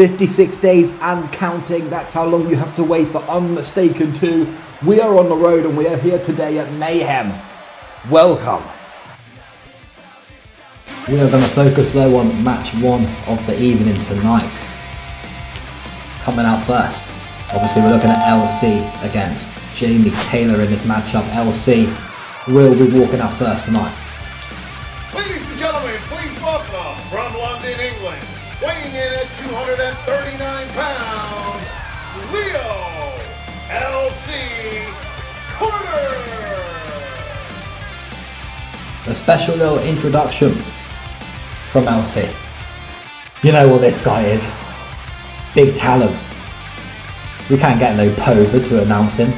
56 days and counting. That's how long you have to wait for Unmistaken 2. We are on the road and we are here today at Mayhem. Welcome. We are going to focus though on match 1 of the evening tonight. Coming out first, obviously we're looking at LC against Jamie Taylor in this matchup. LC will be walking out first tonight. Ladies and gentlemen, please welcome from London, England, weighing in at 239 pounds, Leo LC Carter. A special little introduction from LC. You know what this guy is. Big talent. We can't get no poser to announce him.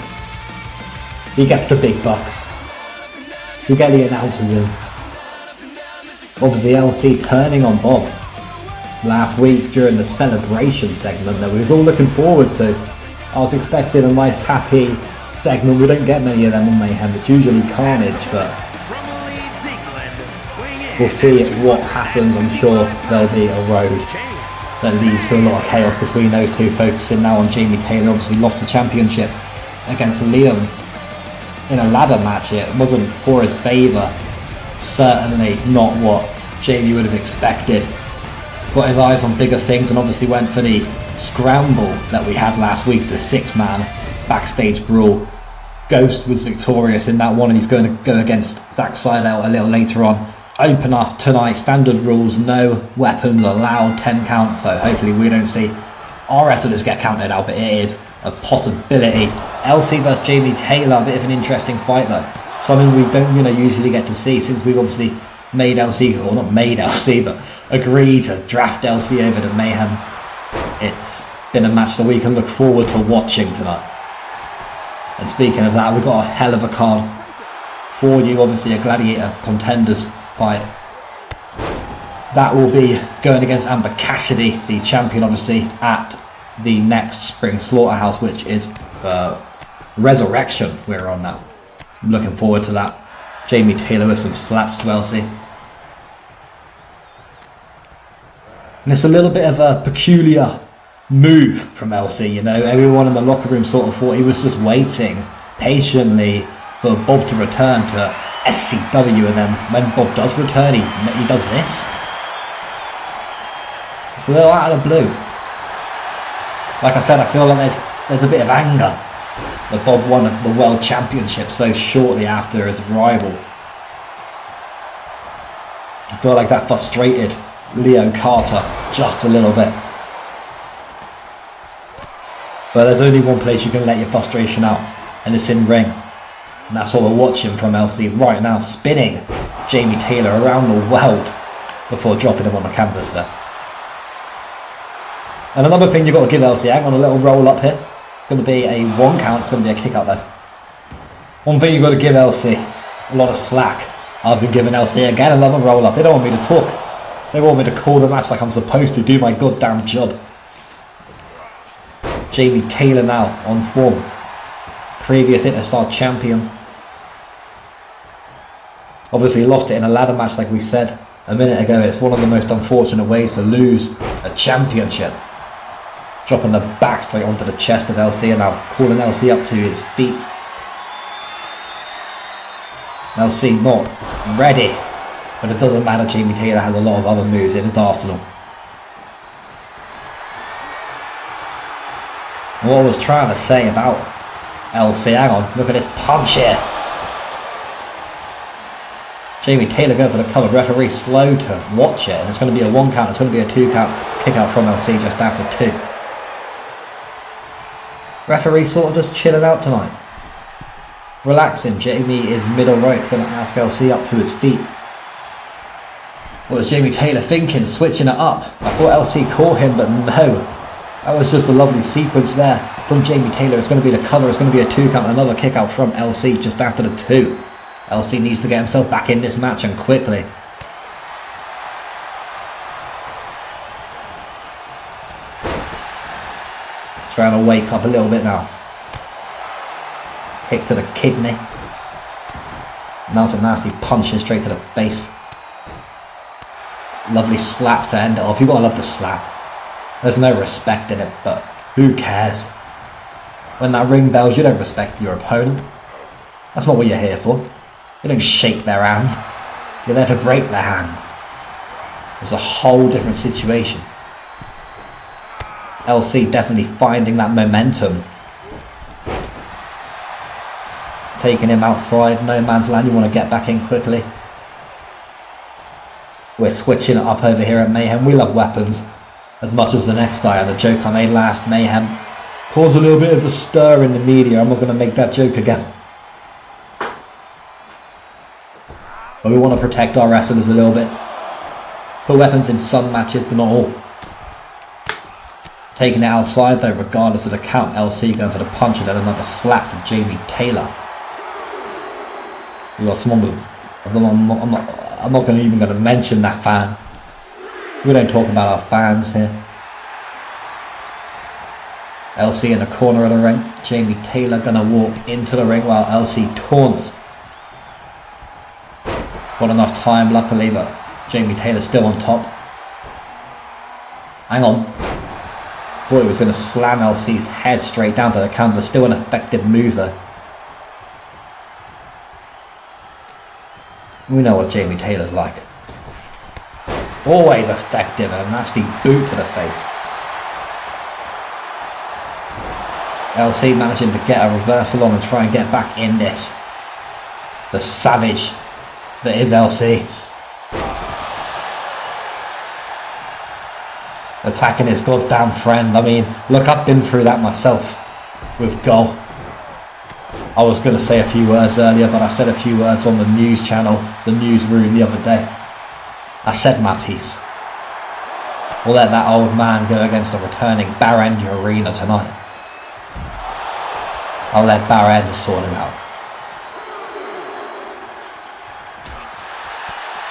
He gets the big bucks. We get the announcers in. Obviously LC turning on Bob last week during the celebration segment that we was all looking forward to. I was expecting a nice happy segment. We don't get many of them on Mayhem. It's usually carnage, but we'll see what happens. I'm sure there'll be a road that leads to a lot of chaos between those two, focusing now on Jamie Taylor. Obviously lost the championship against Liam in a ladder match. It wasn't for his favour, certainly not what Jamie would have expected. Got his eyes on bigger things and obviously went for the scramble that we had last week, the 6-man backstage brawl. Ghost was victorious in that one and he's going to go against Zack Sydel a little later on. Opener tonight, standard rules, no weapons allowed, 10 count, so hopefully we don't see our wrestlers get counted out, but it is a possibility. LC vs Jamie Taylor, a bit of an interesting fight though. Something we don't usually get to see, since we've obviously made LC, or not made LC, but agreed to draft LC over to Mayhem. It's been a match that we can look forward to watching tonight. And speaking of that, we've got a hell of a card for you, obviously a Gladiator Contenders fight. That will be going against Amber Cassidy, the champion, obviously, at the next Spring Slaughterhouse, which is Resurrection we're on now. I'm looking forward to that. Jamie Taylor with some slaps to LC. And it's a little bit of a peculiar move from LC, everyone in the locker room sort of thought he was just waiting patiently for Bob to return to SCW, and then when Bob does return, he does this. It's a little out of the blue. Like I said, I feel like there's a bit of anger that Bob won the World Championship so shortly after his rival. I feel like that frustrated Leo Carter just a little bit. But there's only one place you can let your frustration out, and it's in ring. And that's what we're watching from LC right now, spinning Jamie Taylor around the world before dropping him on the canvas there. And another thing you've got to give LC, hang on, a little roll up here. It's going to be a 1 count, it's going to be a kick out there. One thing you've got to give LC, a lot of slack. I've been giving LC again another roll up. They don't want me to talk. They want me to call the match like I'm supposed to, do my goddamn job. Jamie Taylor now on form. Previous Interstar champion. Obviously lost it in a ladder match like we said a minute ago. It's one of the most unfortunate ways to lose a championship. Dropping the back straight onto the chest of LC and now calling LC up to his feet. LC not ready, but it doesn't matter. Jamie Taylor has a lot of other moves in his arsenal. And what I was trying to say about LC, hang on, look at this punch here. Jamie Taylor going for the cover, referee slow to watch it, and it's going to be a 1 count, it's going to be a 2 count kick out from LC just after 2. Referee sort of just chilling out tonight. Relaxing. Jamie is middle rope, going to ask LC up to his feet. What was Jamie Taylor thinking? Switching it up. I thought LC caught him, but no. That was just a lovely sequence there from Jamie Taylor. It's going to be the cover, it's going to be a 2 count, another kick out from LC just after the 2. LC needs to get himself back in this match and quickly. Trying to wake up a little bit now. Kick to the kidney. Now some nasty punching straight to the face. Lovely slap to end it off. You've got to love the slap. There's no respect in it, but who cares? When that ring bells, you don't respect your opponent. That's not what you're here for. You don't shake their hand. You're there to break their hand. It's a whole different situation. LC definitely finding that momentum. Taking him outside, no man's land, you want to get back in quickly. We're switching it up over here at Mayhem. We love weapons as much as the next guy. And the joke I made last Mayhem caused a little bit of a stir in the media. I'm not going to make that joke again. But we want to protect our wrestlers a little bit. Put weapons in some matches, but not all. Taking it outside though, regardless of the count. LC going for the punch and then another slap to Jamie Taylor. We got someone with... I'm not even going to mention that fan. We don't talk about our fans here. LC in the corner of the ring. Jamie Taylor going to walk into the ring while LC taunts. Got enough time, luckily, but Jamie Taylor's still on top. Hang on. Thought he was going to slam LC's head straight down to the canvas. Still an effective move, though. We know what Jamie Taylor's like. Always effective and a nasty boot to the face. LC managing to get a reversal on and try and get back in this. The savage that is LC. Attacking his goddamn friend. I mean, look, I've been through that myself with Ghoul. I was going to say a few words earlier, but I said a few words on the news channel, the newsroom the other day. I said my piece. We'll let that old man go against the returning Barend arena tonight. I'll let Barend sort him out.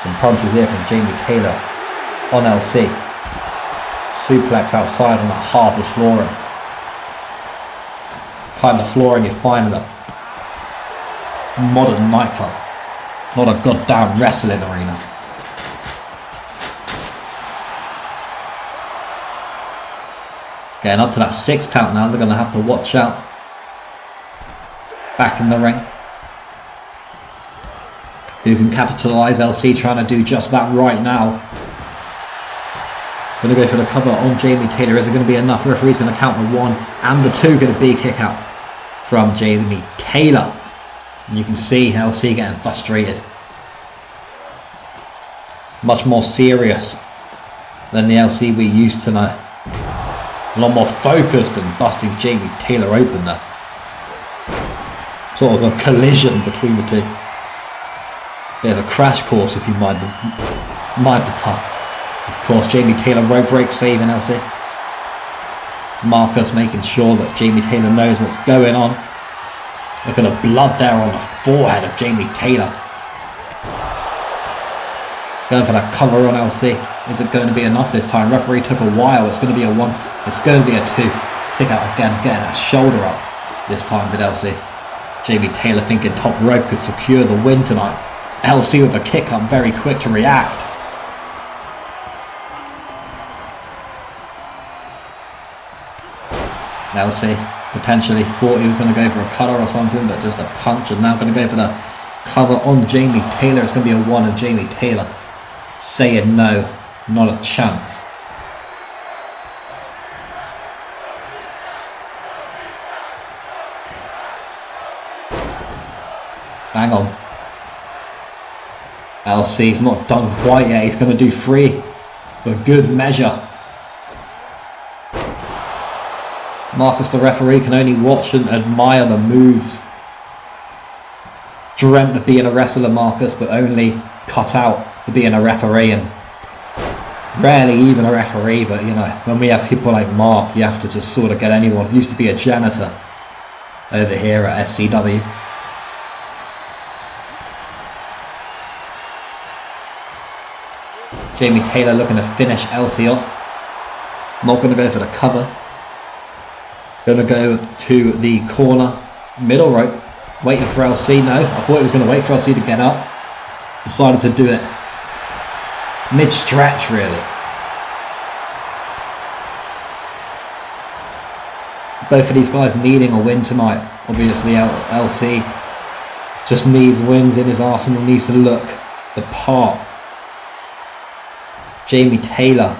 Some punches here from Jamie Taylor on LC. Suplex outside on that hardwood flooring. Kind of flooring you find in a modern nightclub, not a goddamn wrestling arena. Getting up to that 6 count now, they're going to have to watch out. Back in the ring. Who can capitalise? LC trying to do just that right now. Going to go for the cover on Jamie Taylor. Is it going to be enough? Referee's going to count the 1 and the 2. Going to be a kick out from Jamie Taylor. And you can see LC getting frustrated. Much more serious than the LC we used to know. A lot more focused and busting Jamie Taylor open there. Sort of a collision between the two. Bit of a crash course if you mind the pun. Of course, Jamie Taylor rope break saving LC. Marcus making sure that Jamie Taylor knows what's going on. Look at the blood there on the forehead of Jamie Taylor. Going for that cover on LC. Is it going to be enough this time? Referee took a while. It's going to be a 1. It's going to be a 2. Kick out again, getting that shoulder up. This time did LC. Jamie Taylor thinking top rope could secure the win tonight. LC with a kick up, very quick to react. LC potentially thought he was going to go for a cutter or something, but just a punch, and now going to go for the cover on Jamie Taylor. It's going to be a 1 of Jamie Taylor saying no, not a chance. Hang on. LC's not done quite yet. He's going to do 3 for good measure. Marcus, the referee, can only watch and admire the moves. Dreamt of being a wrestler, Marcus, but only cut out for being a referee, and rarely even a referee. But you know, when we have people like Mark, you have to just sort of get anyone. Used to be a janitor over here at SCW. Jamie Taylor looking to finish LC off. Not going to go for the cover. Going to go to the corner, middle rope, waiting for LC. No, I thought he was going to wait for LC to get up. Decided to do it mid-stretch, really. Both of these guys needing a win tonight. Obviously LC just needs wins in his arsenal, needs to look the part. Jamie Taylor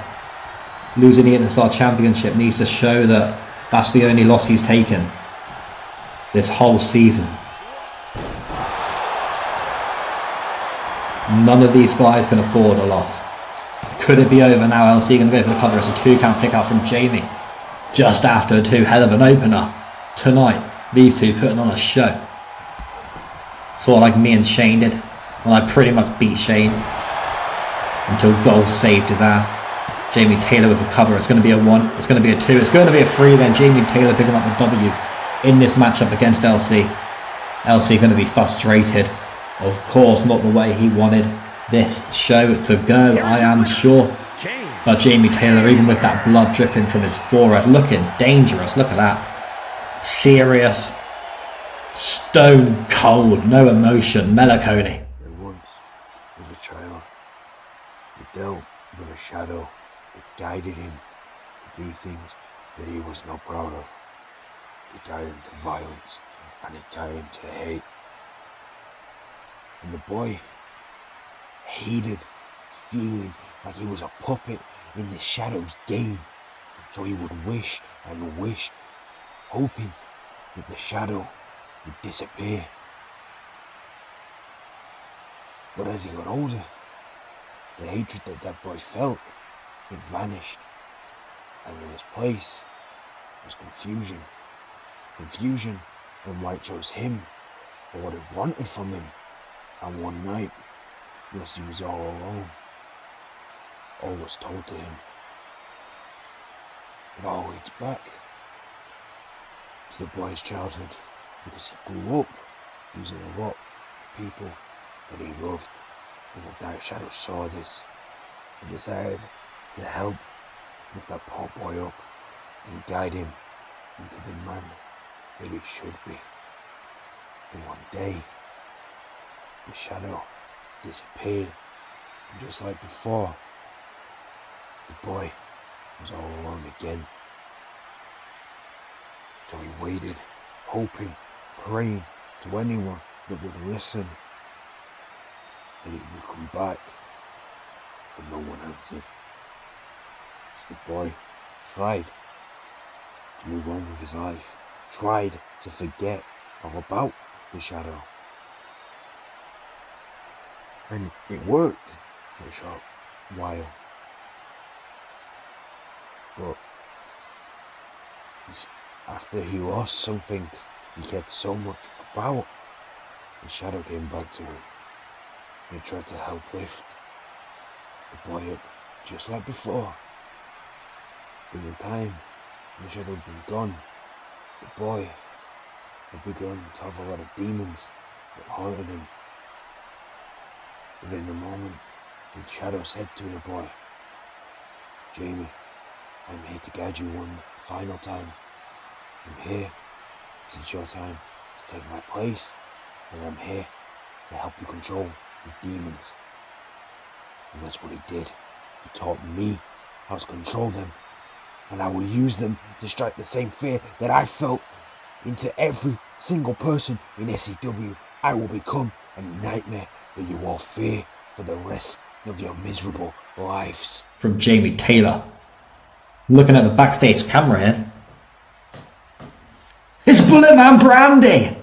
losing the Interstar Championship needs to show that that's the only loss he's taken this whole season. None of these guys can afford a loss. Could it be over now? LC going to go for the cover. It's a 2-count pick out from Jamie. Just after a 2 hell of an opener tonight. These two putting on a show. Sort of like me and Shane did when I pretty much beat Shane until Ghoul saved his ass. Jamie Taylor with a cover. It's going to be a 1. It's going to be a 2. It's going to be a 3 then. Jamie Taylor picking up the W in this matchup against LC. LC going to be frustrated. Of course, not the way he wanted this show to go, I am sure. But Jamie Taylor, even with that blood dripping from his forehead, looking dangerous. Look at that. Serious. Stone cold. No emotion. Melancholy. There once was a child. He dealt with a shadow that guided him to do things that he was not proud of. It guided him to violence and it guided him to hate. And the boy hated feeling like he was a puppet in the shadow's game. So he would wish and wish, hoping that the shadow would disappear. But as he got older, the hatred that boy felt, it vanished. And in its place was confusion. Confusion on why it chose him or what it wanted from him. And one night, whilst he was all alone, all was told to him. It all leads back to the boy's childhood, because he grew up losing a lot of people that he loved. And the Dark Shadow saw this and decided to help lift that poor boy up and guide him into the man that he should be. But one day, the shadow disappeared, and just like before, the boy was all alone again. So he waited, hoping, praying to anyone that would listen that he would come back, but no one answered. So the boy tried to move on with his life, tried to forget all about the shadow. And it worked for a short while. But after he lost something he cared so much about, the shadow came back to him. And he tried to help lift the boy up just like before. But in time, the shadow had been gone. The boy had begun to have a lot of demons that haunted him. But in a moment, the shadow said to the boy, "Jamie, I'm here to guide you one final time. I'm here because it's your time to take my place, and I'm here to help you control the demons." And that's what he did. He taught me how to control them, and I will use them to strike the same fear that I felt into every single person in SCW. I will become a nightmare that you all fear for the rest of your miserable lives. From Jamie Taylor. Looking at the backstage camera here. It's Bullet Man Brandy!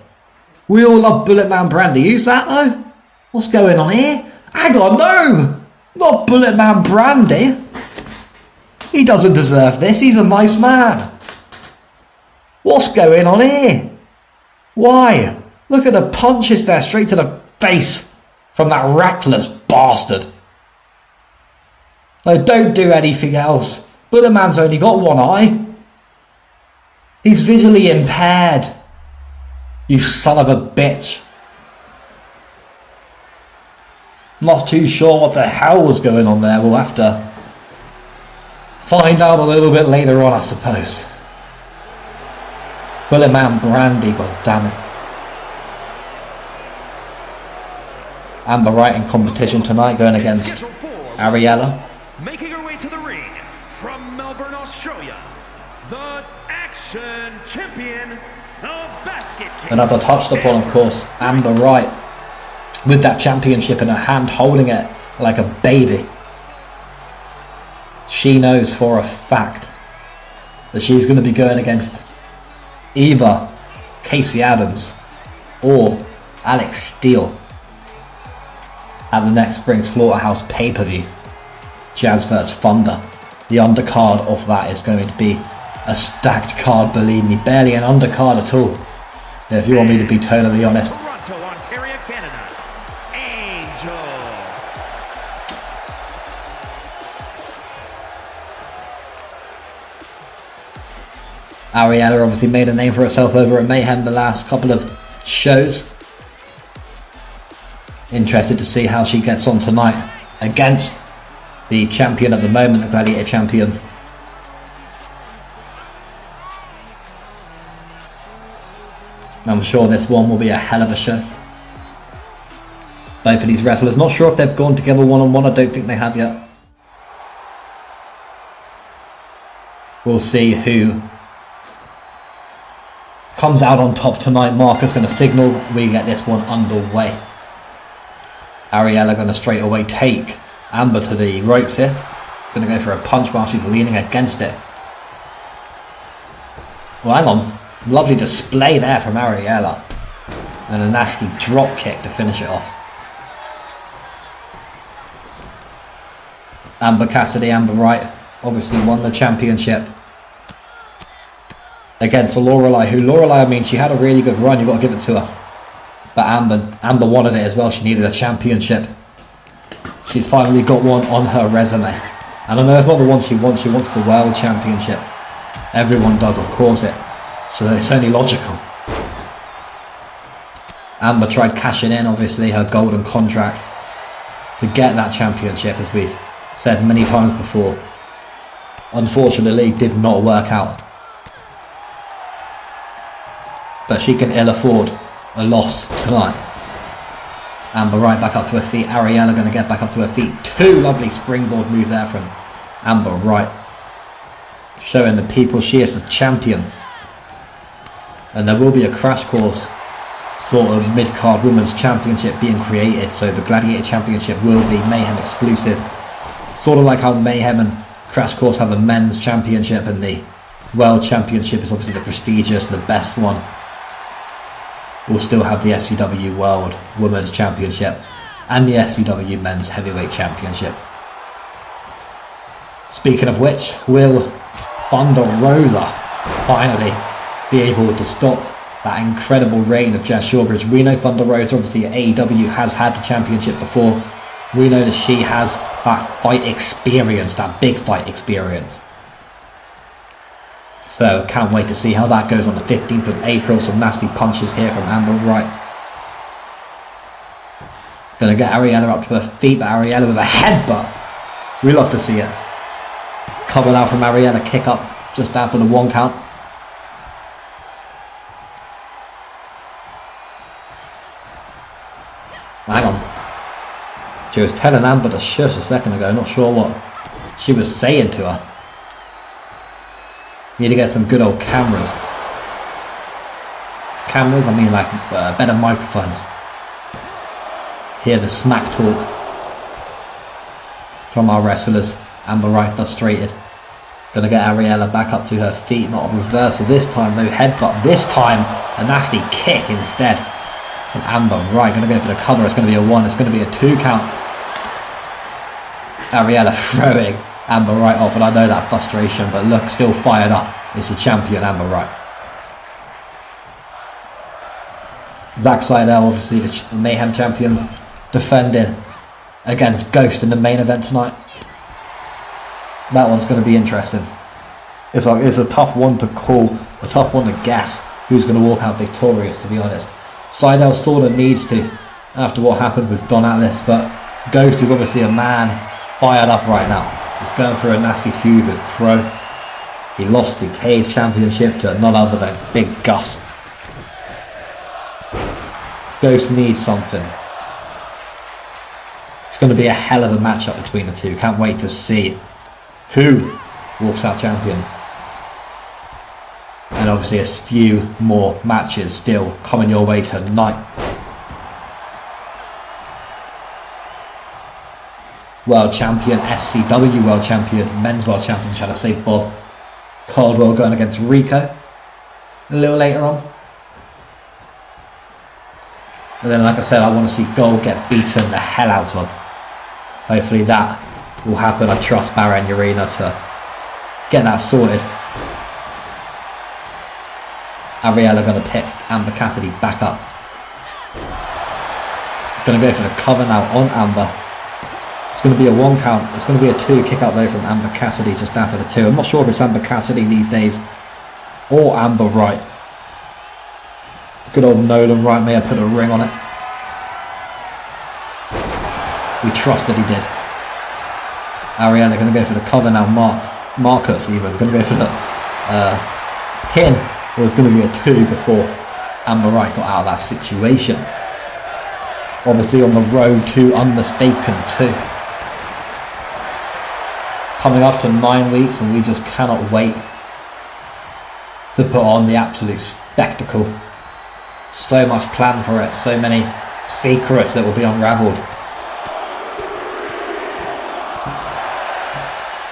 We all love Bullet Man Brandy. Who's that though? What's going on here? Hang on, no! Not Bullet Man Brandy. He doesn't deserve this. He's a nice man. What's going on here? Why? Look at the punches there, straight to the face from that reckless bastard. No, don't do anything else. Bullet Man's only got one eye. He's visually impaired. You son of a bitch. Not too sure what the hell was going on there. We'll have to find out a little bit later on, I suppose. Bullet Man Brandy, god damn it. Amber Wright in competition tonight, going against Ariella. Making her way to the ring from Melbourne, Australia, the Action Champion, the Basket King. And as I touched upon, of course, Amber Wright, with that championship in her hand, holding it like a baby. She knows for a fact that she's going to be going against either Casey Adams or Alex Steele at the next Spring Slaughterhouse pay-per-view. Jazz vs Thunder. The undercard of that is going to be a stacked card, believe me. Barely an undercard at all, if you want me to be totally honest. Toronto, Ontario, Canada, Angel. Ariella obviously made a name for herself over at Mayhem the last couple of shows. Interested to see how she gets on tonight against the champion at the moment, the Gladiator champion. I'm sure this one will be a hell of a show. Both of these wrestlers, not sure if they've gone together one-on-one, I don't think they have yet. We'll see who comes out on top tonight. Marcus going to signal we get this one underway. Ariella going to straight away take Amber to the ropes here. Going to go for a punch while she's leaning against it. Well, hang on. Lovely display there from Ariella. And a nasty drop kick to finish it off. Amber Cassidy, Amber Wright, obviously won the championship against Lorelei, who Lorelei, I mean, she had a really good run, you've got to give it to her. But Amber wanted it as well, she needed a championship. She's finally got one on her resume. And I know it's not the one she wants the World Championship. Everyone does, of course so it's only logical. Amber tried cashing in, obviously, her golden contract to get that championship, as we've said many times before. Unfortunately, did not work out. But she can ill afford a loss tonight. Amber Wright back up to her feet. Ariella going to get back up to her feet. Two lovely springboard move there from Amber Wright, showing the people she is the champion. And there will be a Crash Course sort of mid-card women's championship being created, so the Gladiator championship will be Mayhem exclusive, sort of like how Mayhem and Crash Course have a men's championship, and the World Championship is obviously the prestigious, the best one. We'll still have the SCW World Women's Championship and the SCW Men's Heavyweight Championship. Speaking of which, will Thunder Rosa finally be able to stop that incredible reign of Jazz Shawbridge? We know Thunder Rosa, obviously AEW, has had the championship before. We know that she has that fight experience, that big fight experience. So can't wait to see how that goes on the 15th of April. Some nasty punches here from Amber Wright. Gonna get Ariella up to her feet, but Ariella with a headbutt. We love to see it. Covered out from Ariella, kick up just after the 1 count. Hang on. She was telling Amber to shush a second ago, not sure what she was saying to her. Need to get some good old cameras. Cameras, I mean like better microphones. Hear the smack talk from our wrestlers. Amber Wright frustrated. Gonna get Ariella back up to her feet, not a reversal this time, no headbutt this time, a nasty kick instead from Amber Wright. Gonna go for the cover, it's gonna be a 1, it's gonna be a 2 count. Ariella throwing Amber Wright off, and I know that frustration, but look, still fired up. It's the champion, Amber Wright. Zack Seidel, obviously the Mayhem champion, defending against Ghost in the main event tonight. That one's going to be interesting. It's a tough one to call, a tough one to guess who's going to walk out victorious, to be honest. Seidel sort of needs to, after what happened with Don Atlas, but Ghost is obviously a man fired up right now. He's going through a nasty feud with Crow. He lost the Cage Championship to none other than Big Gus. Ghost needs something. It's going to be a hell of a matchup between the two. Can't wait to see who walks out champion. And obviously a few more matches still coming your way tonight. World Champion, SCW World Champion, Men's World Champion, shall I say, Bob Caldwell going against Rico a little later on. And then, like I said, I want to see Ghoul get beaten the hell out of. Hopefully that will happen. I trust Barend Urena to get that sorted. Ariella going to pick Amber Cassidy back up. Going to go for the cover now on Amber. It's going to be a 1 count. It's going to be a 2 kick out though from Amber Cassidy just after the 2. I'm not sure if it's Amber Cassidy these days or Amber Wright. Good old Nolan Wright may have put a ring on it. We trust that he did. Ariella going to go for the cover now. Marcus even going to go for the pin. It was going to be a 2 before Amber Wright got out of that situation. Obviously on the road to Unmistaken 2. Coming up to 9 weeks and we just cannot wait to put on the absolute spectacle. So much planned for it, so many secrets that will be unravelled.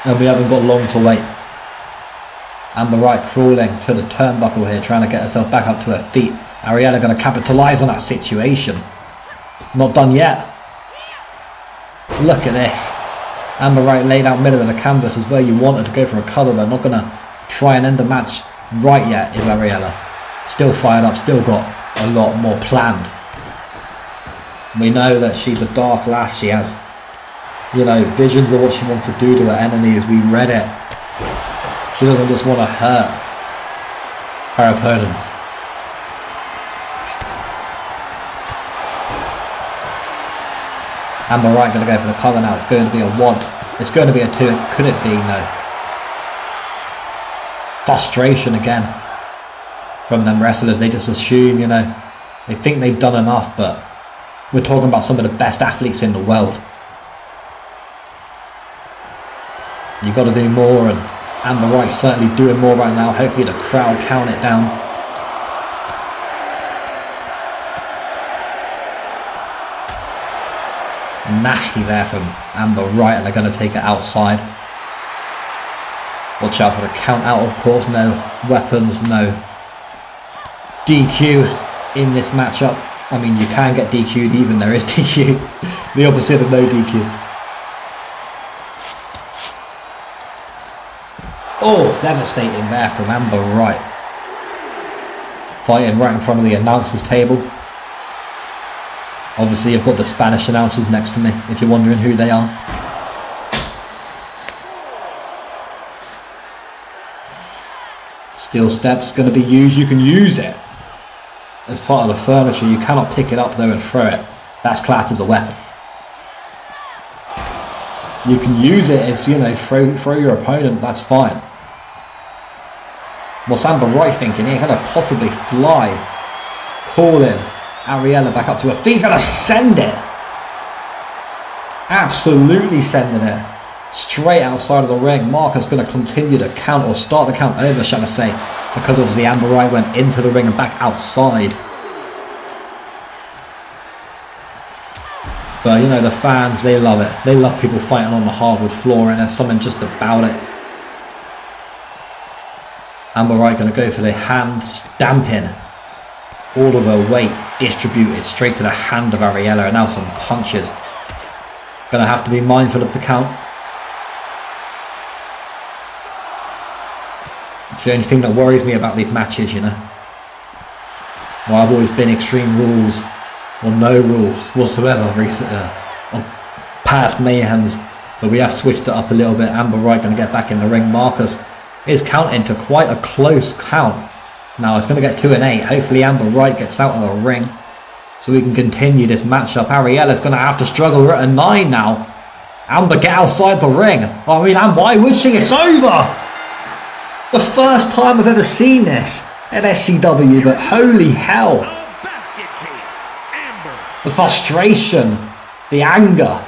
And we haven't got long to wait. Amber Wright crawling to the turnbuckle here, trying to get herself back up to her feet. Ariella going to capitalise on that situation. Not done yet. Look at this. Amber Wright laid out middle of the canvas is where you wanted to go for a cover, but not going to try and end the match right yet is Ariella. Still fired up, still got a lot more planned. We know that she's a dark lass. She has, you know, visions of what she wants to do to her enemies. We read it. She doesn't just want to hurt her opponents. Amber Wright going to go for the cover now. It's going to be a 1. It's going to be a 2. Could it be? No. Frustration again from them wrestlers. They just assume, you know, they think they've done enough, but we're talking about some of the best athletes in the world. You've got to do more, and Amber Wright's certainly doing more right now. Hopefully the crowd count it down. Nasty there from Amber Wright, and they're going to take it outside. Watch out for the count out, of course. No weapons, no DQ in this matchup. I mean, you can get DQ'd even there is DQ. The opposite of no DQ. Oh, devastating there from Amber Wright. Fighting right in front of the announcers table. Obviously, I've got the Spanish announcers next to me, if you're wondering who they are. Steel steps going to be used. You can use it as part of the furniture. You cannot pick it up though and throw it. That's classed as a weapon. You can use it as, you know, throw your opponent. That's fine. What's Amber Wright thinking here? Going to possibly fly. Calling Ariella back up to her feet. Going to send it. Absolutely sending it straight outside of the ring. Marcus going to continue to count, or start the count over, shall I say, because obviously Amber Wright went into the ring and back outside. But you know, the fans, they love it. They love people fighting on the hardwood floor, and there's something just about it. Amber Wright going to go for the hand stamping. All of her weight distributed straight to the hand of Ariella, and now some punches. Going to have to be mindful of the count. It's the only thing that worries me about these matches, you know. Well, I've always been extreme rules, or no rules whatsoever recently on past Mayhems, but we have switched it up a little bit. Amber Wright going to get back in the ring. Marcus is counting to quite a close count. Now it's going to get to an 8. Hopefully Amber Wright gets out of the ring so we can continue this matchup. Ariella's going to have to struggle. We're at a 9 now. Amber, get outside the ring. I mean, and why would she? It's over. The first time I've ever seen this at SCW, but holy hell. The frustration, the anger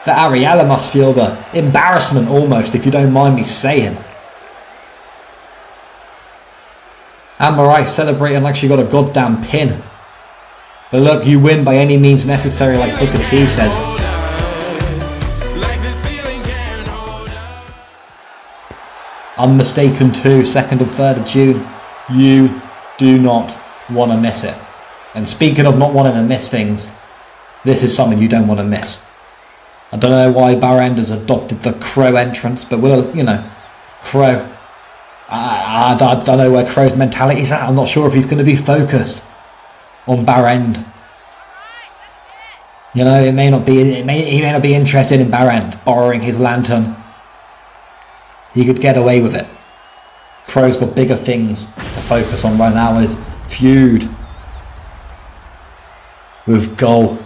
that Ariella must feel, the embarrassment almost, if you don't mind me saying. Almir celebrating like she got a goddamn pin. But look, you win by any means necessary, like Booker T says. Unmistaken 2, 2nd and 3rd of June. You do not want to miss it. And speaking of not wanting to miss things, this is something you don't want to miss. I don't know why Barend has adopted the Crow entrance, but we'll, you know, Crow. I don't know where Crow's mentality's at. I'm not sure if he's going to be focused on Barend. You know, he may not be interested in Barend borrowing his lantern. He could get away with it. Crow's got bigger things to focus on right now. His feud with Ghoul.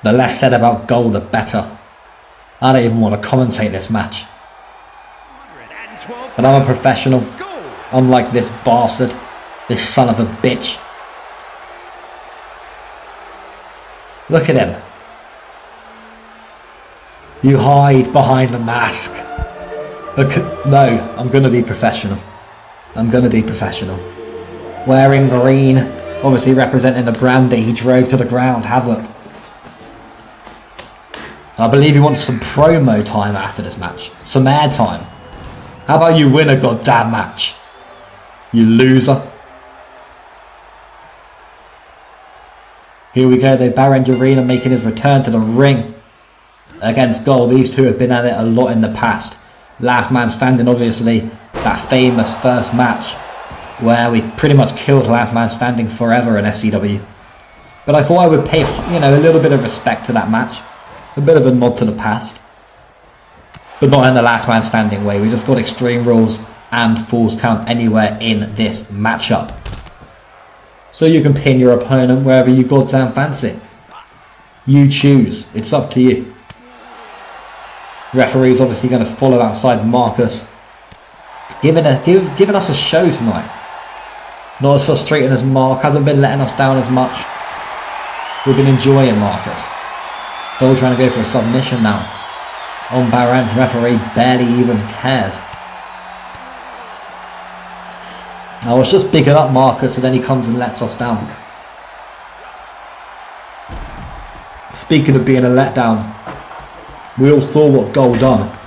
The less said about Ghoul, the better. I don't even want to commentate this match. But I'm a professional, unlike this bastard, this son of a bitch. Look at him. You hide behind a mask. But no, I'm going to be professional. I'm going to be professional. Wearing green, obviously representing the brand that he drove to the ground, Havoc. I believe he wants some promo time after this match. Some air time. How about you win a goddamn match? You loser. Here we go, the Barend Arena making his return to the ring against Ghoul. These two have been at it a lot in the past. Last man standing, obviously, that famous first match where we pretty much killed Last Man Standing forever in SCW. But I thought I would pay, you know, a little bit of respect to that match. A bit of a nod to the past. But not in the Last Man Standing way. We just got Extreme Rules and Falls Count Anywhere in this matchup. So you can pin your opponent wherever you goddamn fancy. You choose. It's up to you. Referee's obviously going to follow outside Marcus. Giving us a show tonight. Not as frustrating as Mark. Hasn't been letting us down as much. We've been enjoying Marcus. Ghoul trying to go for a submission now. On Barend, referee barely even cares. I was just bigging up Marcus, and then he comes and lets us down. Speaking of being a letdown, we all saw what Ghoul done,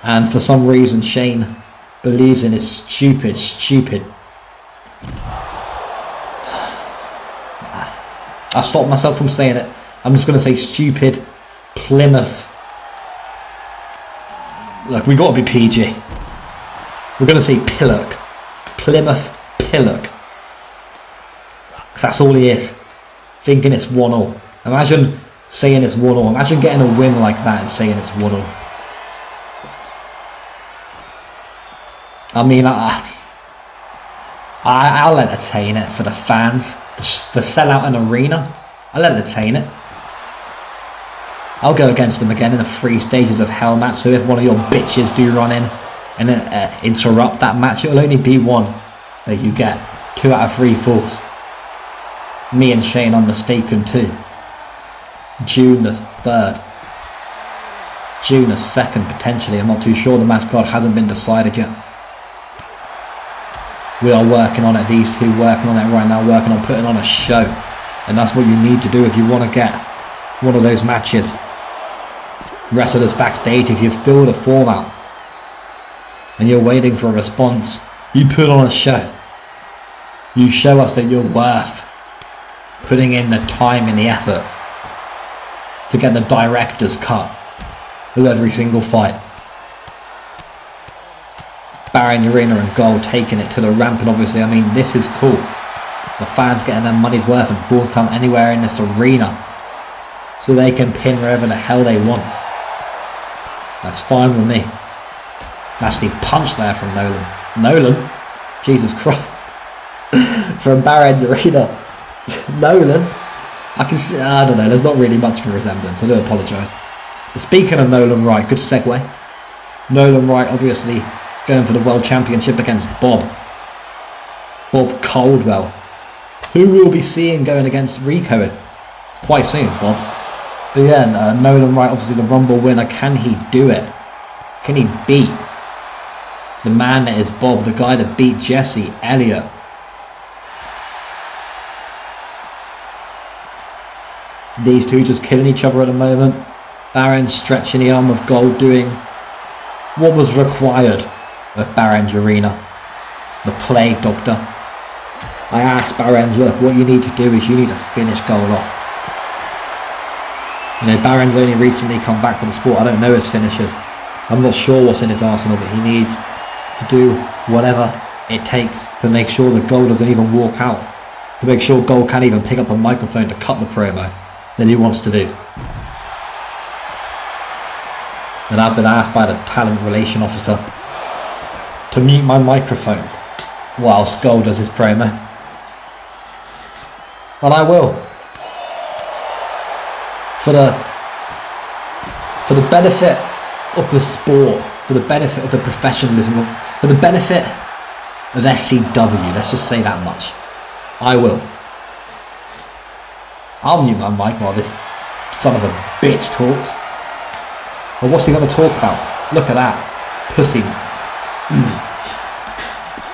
and for some reason Shane believes in his stupid. I stopped myself from saying it. I'm just going to say stupid Plymouth. Look, we got to be PG. We're going to say Pillock. Plymouth Pillock. Because that's all he is. Thinking it's 1-0. Imagine saying it's 1-0. Imagine getting a win like that and saying it's 1-0. I mean, I'll entertain it for the fans. To sell out an arena, I'll entertain it. I'll go against them again in the 3 stages of hell match, so if one of your bitches do run in and then interrupt that match, it'll only be 1 that you get. 2 out of 3 falls. Me and Shane Unmistaken 2. June the 3rd. June the 2nd potentially, I'm not too sure, the match card hasn't been decided yet. We are working on it, these two working on it right now, working on putting on a show. And that's what you need to do if you want to get one of those matches. Wrestlers backstage, if you've filled a form out and you're waiting for a response, you put on a show. You show us that you're worth putting in the time and the effort to get the director's cut of every single fight. Barend Arena and Ghoul taking it to the ramp, and obviously, I mean, this is cool. The fans getting their money's worth and Falls Count Anywhere in this arena, so they can pin wherever the hell they want. That's fine with me. Nasty punch there from Nolan. Jesus Christ. From Barend Arena. Nolan. I don't know, there's not really much of a resemblance. I do apologise. But speaking of Nolan Wright, good segue. Nolan Wright obviously going for the World Championship against Bob Caldwell, who we'll be seeing going against Rico quite soon, Bob. But yeah, Nolan Wright, obviously the Rumble winner. Can he do it? Can he beat The man that is Bob, the guy that beat Jesse Elliott. These two just killing each other at the moment. Barend stretching the arm of Gold, doing what was required of Barend Arena. The Plague Doctor. I asked Barend, look, what you need to do is you need to finish Gold off. You know, Barend's only recently come back to the sport. I don't know his finishers. I'm not sure what's in his arsenal, but he needs to do whatever it takes to make sure that Gold doesn't even walk out. To make sure Gold can't even pick up a microphone to cut the promo that he wants to do. And I've been asked by the talent relation officer to mute my microphone whilst Gold does his promo. And I will. For the benefit of the sport, for the benefit of the professionalism, for the benefit of SCW, let's just say that much. I will. I'll mute my mic while this son of a bitch talks. But what's he going to talk about? Look at that. Pussy.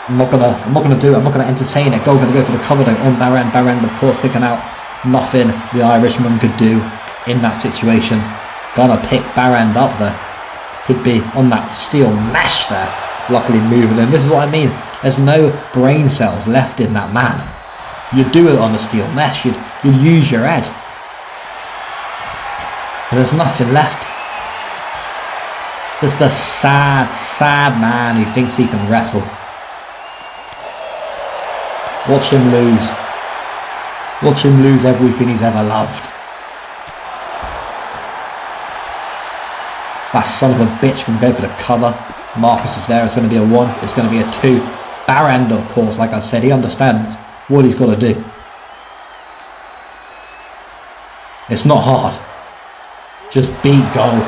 I'm not gonna do it. I'm not gonna entertain it. Gold gonna go for the cover though on Barend. Barend of course kicking out. Nothing the Irishman could do in that situation. Gonna pick Barend up though. Could be on that steel mesh there. Luckily moving him. This is what I mean. There's no brain cells left in that man. You'd do it on the steel mesh. You'd use your head. But there's nothing left. Just a sad, sad man who thinks he can wrestle. Watch him lose. Watch him lose everything he's ever loved. That son of a bitch can go for the cover. Marcus is there. It's going to be a 1. It's going to be a 2. Barend, of course, like I said, he understands what he's got to do. It's not hard. Just beat Goal.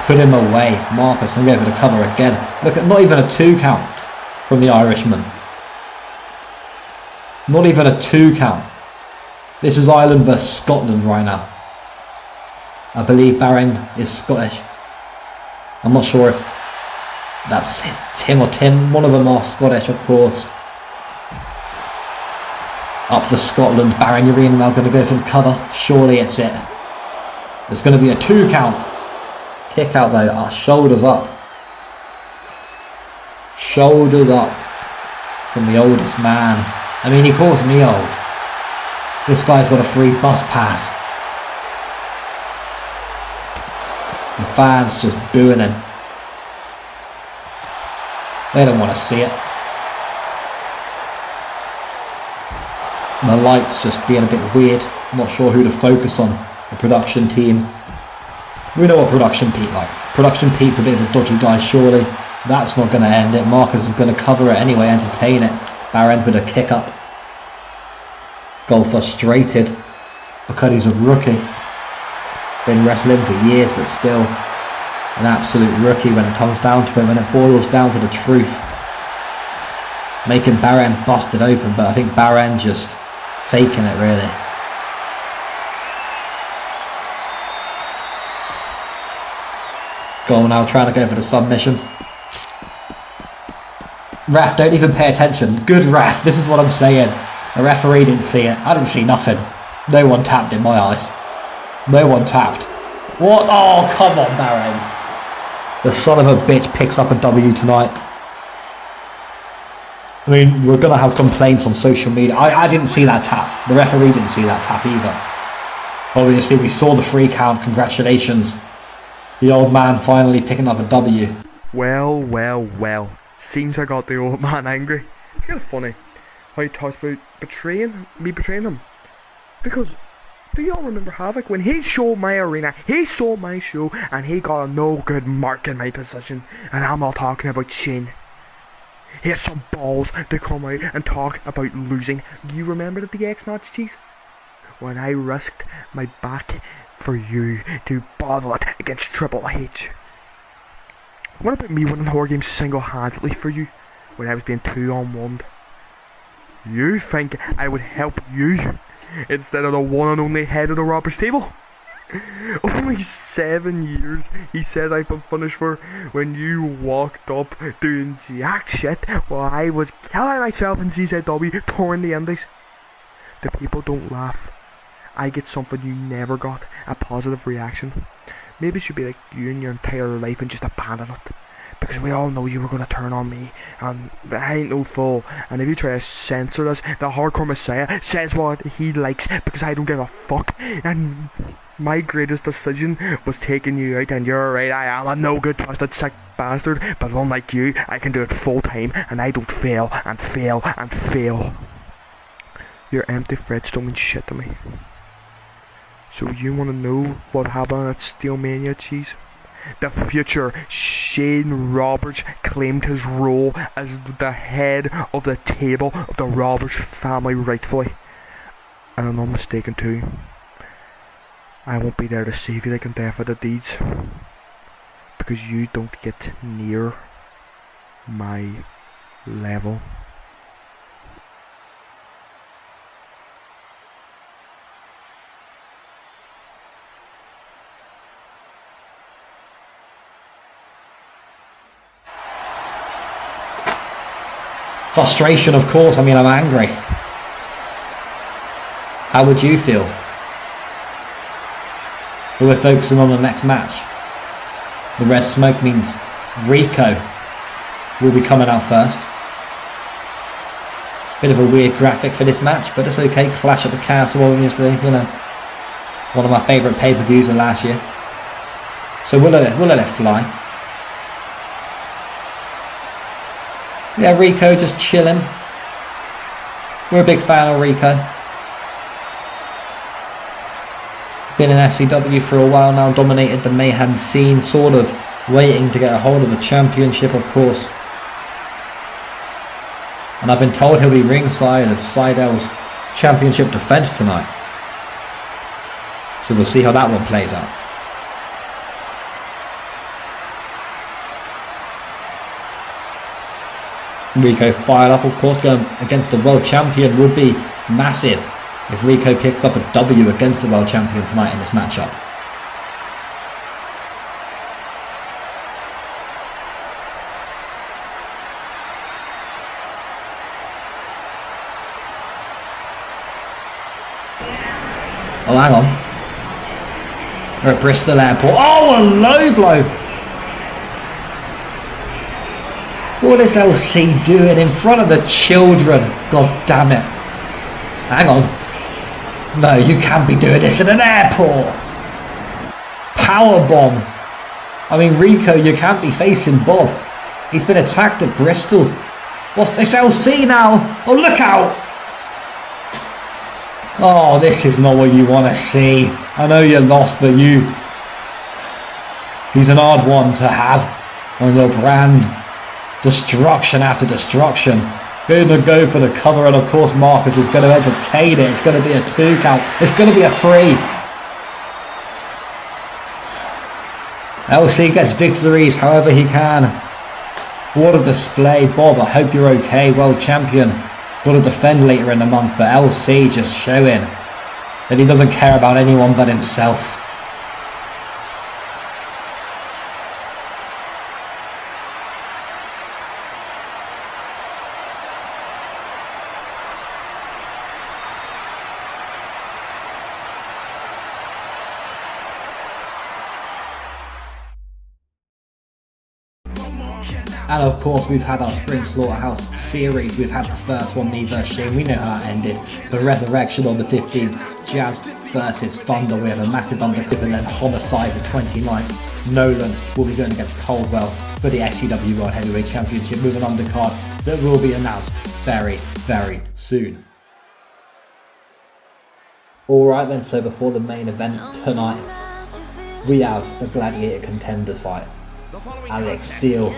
Put him away. Marcus can go for the cover again. Look at, not even a 2 count from the Irishman. Not even a 2 count. This is Ireland versus Scotland right now. I believe Barend is Scottish. I'm not sure if that's Tim or Tim. One of them are Scottish, of course. Up the Scotland. Barend Arena now going to go for the cover. Surely it's it. It's going to be a 2 count. Kick out though. Shoulders up. Shoulders up from the oldest man. I mean, he calls me old. This guy's got a free bus pass. The fans just booing him. They don't want to see it. The lights just being a bit weird. I'm not sure who to focus on. The production team. We know what Production Pete like. Production Pete's a bit of a dodgy guy, surely. That's not going to end it. Marcus is going to cover it anyway, entertain it. Barend with a kick up. Goal frustrated because he's a rookie. Been wrestling for years, but still an absolute rookie when it comes down to it, when it boils down to the truth. Making Barend busted open, but I think Barend just faking it really. Goal now trying to go for the submission. Ref, don't even pay attention. Good ref, this is what I'm saying. The referee didn't see it. I didn't see nothing. No one tapped in my eyes. No one tapped. What? Oh, come on, Barend. The son of a bitch picks up a W tonight. I mean, we're going to have complaints on social media. I didn't see that tap. The referee didn't see that tap either. Obviously, we saw the 3 count. Congratulations. The old man finally picking up a W. Well, well, well. Seems I got the old man angry. It's kind of funny how he talks about betraying him. Because, do y'all remember Havoc? When he showed my arena, he saw my show, and he got a no good mark in my position. And I'm not talking about Shane. He has some balls to come out and talk about losing. Do you remember the X-Match, cheese? When I risked my back for you to bottle it against Triple H. What about me winning horror games single-handedly for you when I was being 2-on-1? You think I would help you instead of the one and only head of the robber's table? Only 7 years, he said I've been punished for when you walked up doing jack shit while I was killing myself in CZW touring the indies. The people don't laugh. I get something you never got, a positive reaction. Maybe it should be like you in your entire life and just abandon it. Because we all know you were going to turn on me, and I ain't no fool. And if you try to censor us, the Hardcore Messiah says what he likes because I don't give a fuck. And my greatest decision was taking you out, and you're right, I am a no good, twisted, sick bastard. But unlike you, I can do it full time, and I don't fail, and fail, and fail. Your empty threats don't mean shit to me. So you want to know what happened at Steelmania, Cheese? The future Shane Roberts claimed his role as the head of the table of the Roberts family rightfully. And I'm not mistaken too. I won't be there to save you like in Death of the Deeds. Because you don't get near my level. Frustration, of course. I mean, I'm angry. How would you feel? But we're focusing on the next match. The red smoke means Rico will be coming out first. Bit of a weird graphic for this match, but it's okay. Clash at the Castle, obviously, you know, one of my favourite pay-per-views of last year. So we'll let it fly. Yeah, Rico just chilling. We're a big fan of Rico. Been in SCW for a while now, dominated the Mayhem scene, sort of waiting to get a hold of the championship, of course. And I've been told he'll be ringside of Sydel's championship defense tonight. So we'll see how that one plays out. Rico fired up, of course, going against the world champion would be massive if Rico picks up a W against the world champion tonight in this matchup. Oh, hang on. We're at Bristol Airport. Oh, a low blow! What is LC doing in front of the children? God damn it. Hang on. No, you can't be doing this in an airport. Powerbomb. I mean, Rico, you can't be facing Bob. He's been attacked at Bristol. What's this LC now? Oh, look out. Oh, this is not what you want to see. I know you lost, but he's an odd one to have on your brand. Destruction after destruction. Going to go for the cover, and of course Marcus is going to entertain it. It's going to be a 2 count. It's going to be a 3. LC gets victories however he can. What a display. Bob, I hope you're okay. World champion. Got to defend later in the month, but LC just showing that he doesn't care about anyone but himself. And of course we've had our Spring Slaughterhouse series. We've had the first one, me versus Shane. We know how it ended. The Resurrection on the 15th. Jazz versus Thunder. We have a massive underclip, and then Homicide the 29th. Nolan will be going against Coldwell for the SCW World Heavyweight Championship with an undercard that will be announced very, very soon. Alright then, so before the main event tonight, we have the Gladiator Contenders fight. Alex Steele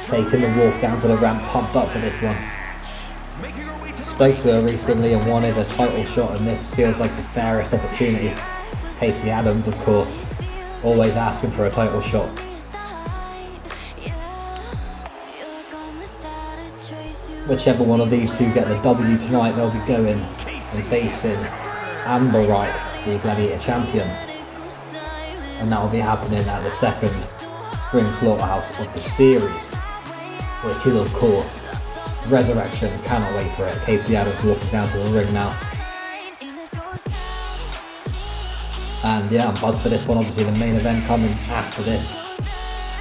taking the walk down to the ramp, pumped up for this one. Spoke to her recently and wanted a title shot, and this feels like the fairest opportunity. Casey Adams, of course, always asking for a title shot. Whichever one of these two get the W tonight, they'll be going and facing EMBARK, the Gladiator champion. and that will be happening at the second Spring Slaughterhouse of the series, which is of course Resurrection. Cannot wait for it. Casey Adams walking down to the ring now. And yeah, I'm buzzed for this one. Obviously the main event coming after this.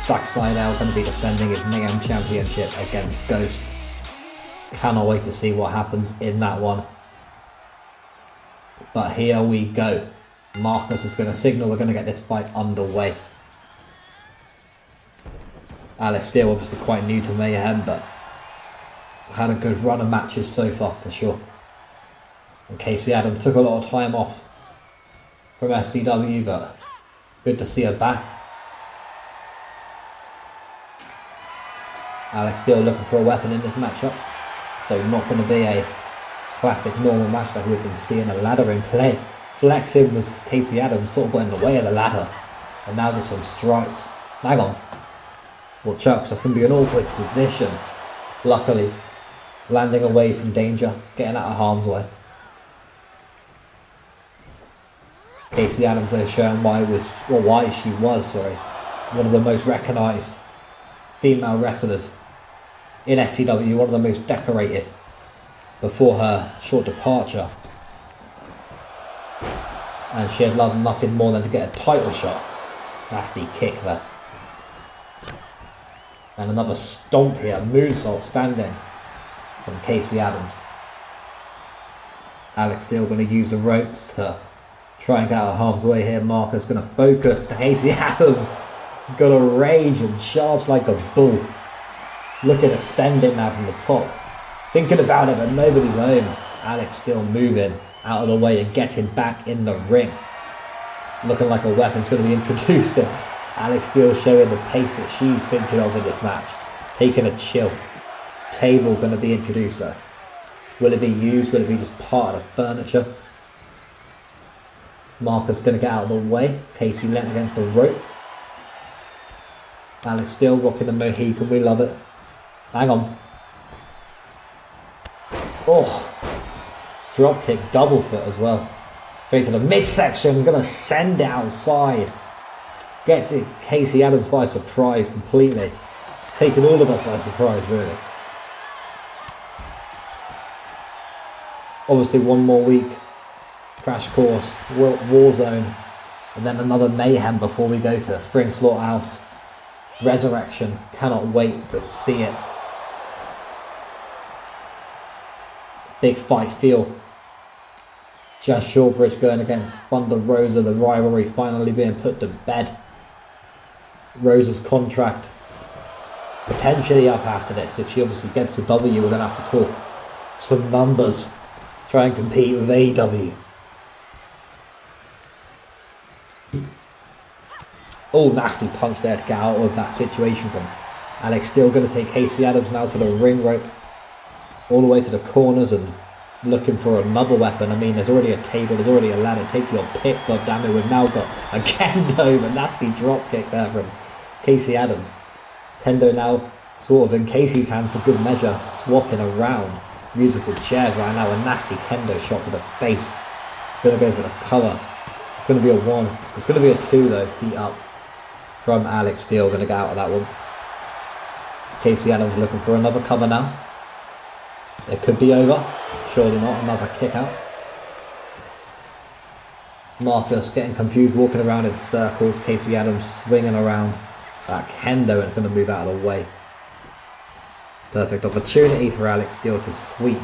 Zack Sydel going to be defending his Mayhem Championship against Ghost. Cannot wait to see what happens in that one. But here we go. Marcus is going to signal we're going to get this fight underway. Alex Steele obviously quite new to Mayhem, but had a good run of matches so far for sure. And Casey Adams took a lot of time off from SCW, but good to see her back. Alex Steele looking for a weapon in this matchup, so not going to be a classic normal match like we've been seeing. A ladder in play. Flexing was Casey Adams, sort of got in the way of the ladder, and now just some strikes. Hang on. Well, chucks, that's going to be an awkward position. Luckily, landing away from danger, getting out of harm's way. Casey Adams has shown why she was one of the most recognised female wrestlers in SCW, one of the most decorated before her short departure. And she had loved nothing more than to get a title shot. Nasty kick there. And another stomp here, moonsault standing from Casey Adams. Alex Steele going to use the ropes to try and get out of harm's way here. Marcus going to focus. Casey Adams going to rage and charge like a bull. Looking to send it now from the top. Thinking about it, but nobody's home. Alex Steele moving out of the way and getting back in the ring. Looking like a weapon's going to be introduced. And Alex Steele showing the pace that she's thinking of in this match. Taking a chill. Table going to be introduced though. Will it be used? Will it be just part of the furniture? Marcus going to get out of the way. Casey leant against the rope. Alex Steele rocking the Mohican. We love it. Hang on. Oh. Drop kick, double foot as well. Straight to the midsection. Going to send it outside. Gets it Casey Adams by surprise completely. Taking all of us by surprise, really. Obviously, one more week. Crash Course, Warzone, and then another Mayhem before we go to Spring Slaughterhouse. Resurrection. Cannot wait to see it. Big fight feel. Jazz Shawbridge going against Thunder Rosa. The rivalry finally being put to bed. Rosa's contract potentially up after this. If she obviously gets to W, we're going to have to talk some numbers. Try and compete with AEW. Oh, nasty punch there to get out of that situation from Alex Steele. Going to take Casey Adams now to the ring ropes. All the way to the corners and looking for another weapon. I mean, there's already a table, there's already a ladder. Take your pick, goddammit. We've now got a kendo, a nasty drop kick there from Casey Adams. Kendo now sort of in Casey's hand for good measure, swapping around. Musical chairs right now. A nasty kendo shot to the face. Going to go for the cover. It's going to be a 1. It's going to be a 2 though, feet up from Alex Steele. Going to get out of that one. Casey Adams looking for another cover now. It could be over. Surely not. Another kick out. Marcus getting confused, walking around in circles. Casey Adams swinging around that kendo, and it's going to move out of the way. Perfect opportunity for Alex Steele to sweep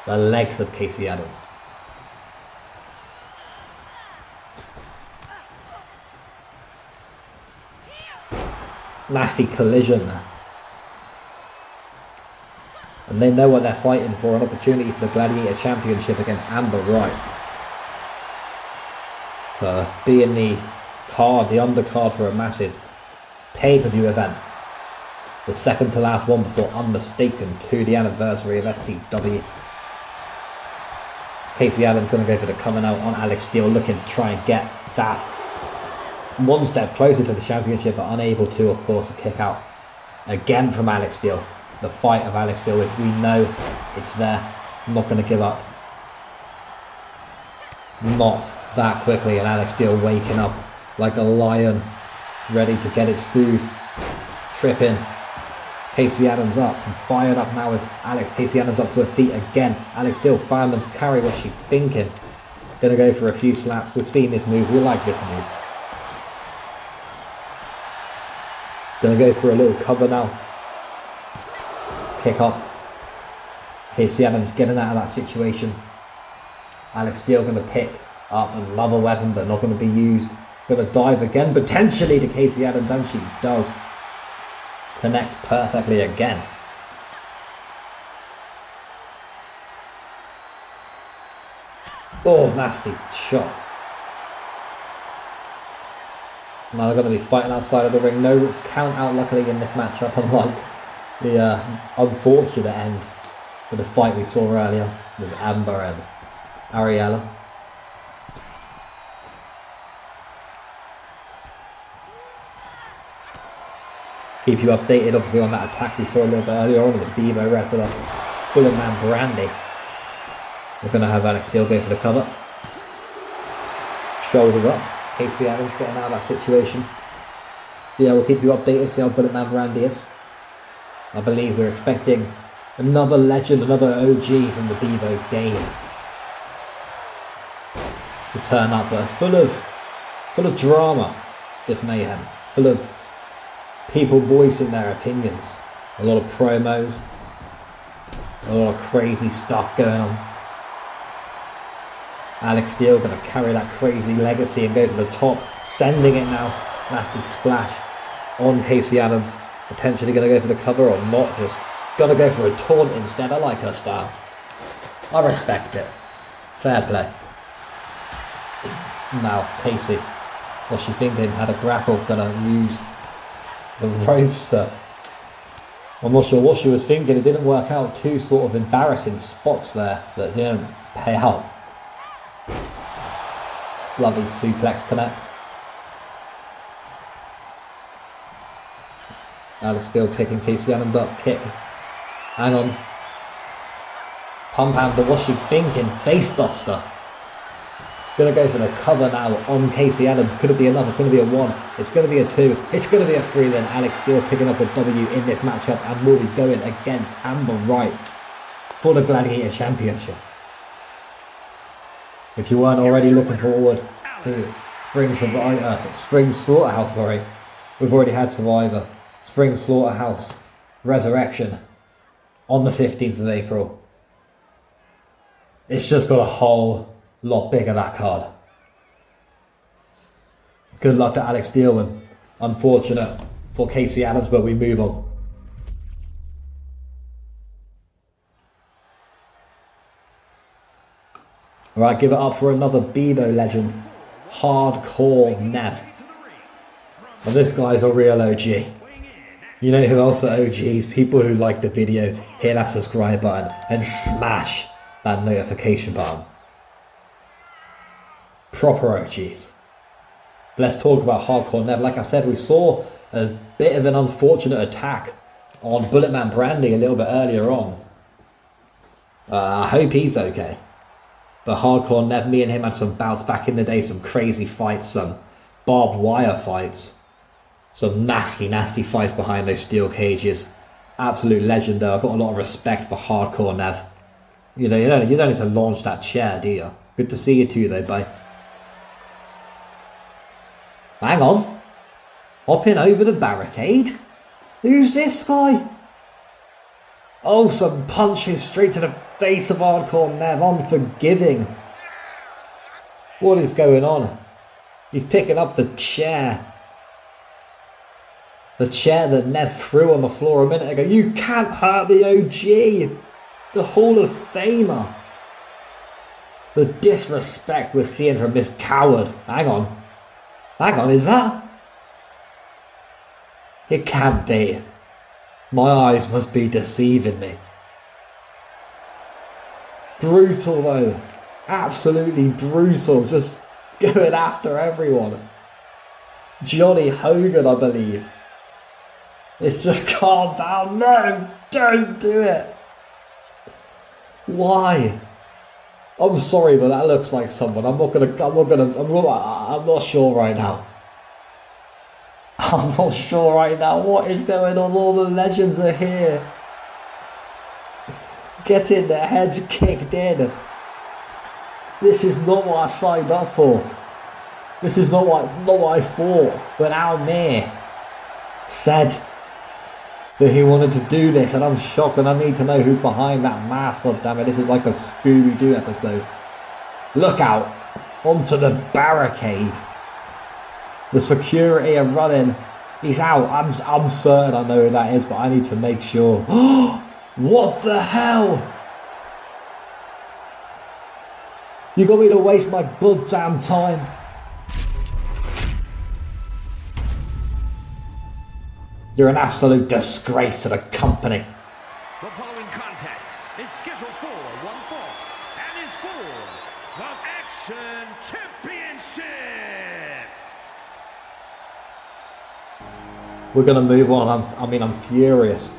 the legs of Casey Adams. Nasty collision. And they know what they're fighting for, an opportunity for the Gladiator Championship against Amber Wright. To be in the card, the undercard for a massive pay-per-view event. The second to last one before Unmistaken to the anniversary of SCW. Casey Adams going to go for the coming out on Alex Steele, looking to try and get that one step closer to the championship, but unable to, of course, a kick out again from Alex Steele. The fight of Alex Steele, if we know it's there, not going to give up. Not that quickly, and Alex Steele waking up like a lion ready to get its food. Tripping. Casey Adams up and fired up now as Alex. Casey Adams up to her feet again. Alex still, fireman's carry. What's she thinking? Gonna go for a few slaps. We've seen this move. We like this move. Gonna go for a little cover now. Kick up. Casey Adams getting out of that situation. Alex Steele gonna pick up another weapon, but not gonna be used. Gonna dive again, potentially to Casey Adams, and she does. Connects perfectly again. Oh, nasty shot. Now they're going to be fighting outside of the ring. No count out luckily in this matchup, unlike the unfortunate end to the fight we saw earlier with Amber and Ariella. Keep you updated obviously on that attack we saw a little bit earlier on with the Bebo wrestler, Bulletman Brandy. We're going to have Alex Steele go for the cover. Shoulders up. Casey Adams getting out of that situation. Yeah, we'll keep you updated, see how Bulletman Brandy is. I believe we're expecting another legend, another OG from the Bebo game to turn up, but full of drama, this Mayhem. Full of people voicing their opinions. A lot of promos. A lot of crazy stuff going on. Alex Steele going to carry that crazy legacy and go to the top. Sending it now. Nasty splash on Casey Adams. Potentially going to go for the cover or not. Just going to go for a taunt instead. I like her style. I respect it. Fair play. Now Casey. What's she thinking? Had a grapple. Going to use the ropes to... I'm not sure what she was thinking. It didn't work out. Two sort of embarrassing spots there that didn't pay out. Lovely suplex connects. Alex Steele picking Casey Adams up. Kick. Hang on. Pump handle. What's she thinking? Face buster. Gonna go for the cover now on Casey Adams. Could it be enough? It's gonna be a 1. It's gonna be a 2. It's gonna be a 3 then. Alex Steele picking up a W in this matchup and will be going against Amber Wright for the Gladiator Championship. If you weren't already looking forward to Spring Slaughterhouse, sorry. We've already had Survivor. Spring Slaughterhouse Resurrection on the 15th of April. It's just got a whole lot bigger, that card. Good luck to Alex Steele, and unfortunate for Casey Adams, but we move on. Alright, give it up for another Bebo legend, Hardcore Nev. Well, this guy's a real OG. You know who else are OGs? People who like the video, hit that subscribe button and smash that notification button. Proper OGs. Let's talk about Hardcore Nev. Like I said, we saw a bit of an unfortunate attack on Bulletman Brandy a little bit earlier on. I hope he's okay. But Hardcore Nev, me and him had some bouts back in the day, some crazy fights, some barbed wire fights, some nasty, nasty fights behind those steel cages. Absolute legend though. I've got a lot of respect for Hardcore Nev. You know, you don't need to launch that chair, do you? Good to see you too though, bye. Hang on. Hopping over the barricade? Who's this guy? Oh, some punches straight to the face of Hardcore Nev. Unforgiving. What is going on? He's picking up the chair. The chair that Nev threw on the floor a minute ago. You can't hurt the OG. The Hall of Famer. The disrespect we're seeing from this coward. Hang on. Hang on, is that? It can't be. My eyes must be deceiving me. Brutal though. Absolutely brutal. Just going after everyone. Johnny Hogan, I believe. It's just calm down. No, don't do it. Why? I'm sorry, but that looks like someone. I'm not sure right now. I'm not sure right now what is going on. All the legends are here. Getting their heads kicked in. This is not what I signed up for. This is not what I thought when Almir said that he wanted to do this, and I'm shocked, and I need to know who's behind that mask. God damn it, this is like a Scooby-Doo episode. Look out onto the barricade. The security are running. He's out. I'm certain I know who that is, but I need to make sure. What the hell? You got me to waste my goddamn time. You're an absolute disgrace to the company. The following contest is scheduled for one fall and is for the Action Championship. We're gonna move on. I'm furious.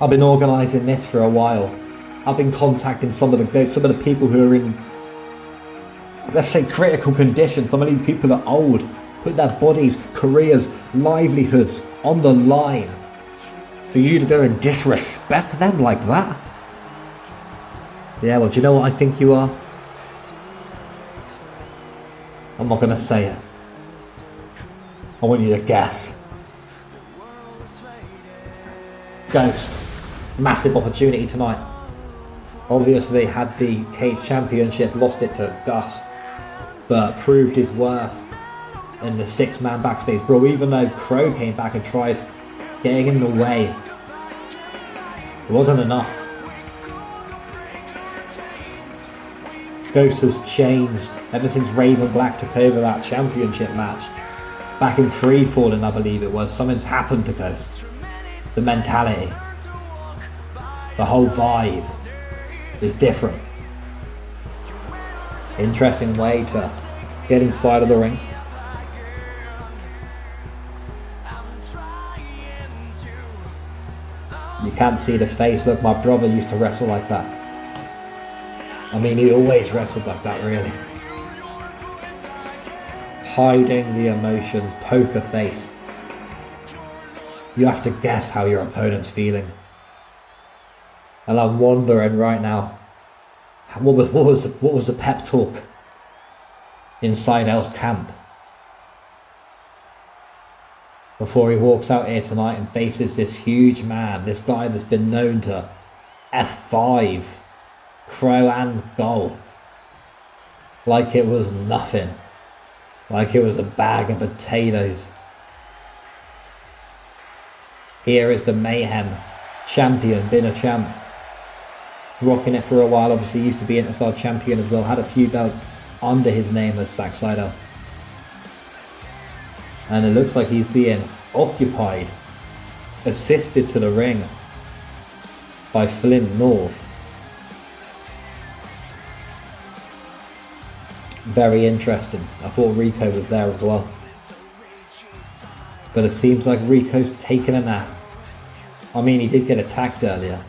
I've been organising this for a while. I've been contacting some of the people who are in, let's say, critical condition. Some of these people are old. Put their bodies, careers, livelihoods on the line for you to go and disrespect them like that? Yeah, well, do you know what I think you are? I'm not going to say it. I want you to guess. Ghost. Massive opportunity tonight. Obviously had the Cage Championship, lost it to Gus, but proved his worth in the 6-man backstage brawl, even though Crow came back and tried getting in the way. It wasn't enough. Ghost has changed ever since Raven Black took over that championship match. Back in Freefalling, I believe it was. Something's happened to Ghost. The mentality. The whole vibe is different. Interesting way to get inside of the ring. You can't see the face. Look, my brother used to wrestle like that. I mean, he always wrestled like that, really. Hiding the emotions, poker face. You have to guess how your opponent's feeling. And I'm wondering right now, what was the pep talk inside L's camp before he walks out here tonight and faces this huge man, this guy that's been known to F5 Crow and Ghoul like it was nothing, like it was a bag of potatoes. Here is the Mayhem champion, been a champ, rocking it for a while. Obviously used to be Interstar champion as well, had a few belts under his name as Zack Sydel. And it looks like he's being occupied, assisted to the ring by Flynn North. Very interesting. I thought Rico was there as well. But it seems like Rico's taken a nap. I mean, he did get attacked earlier.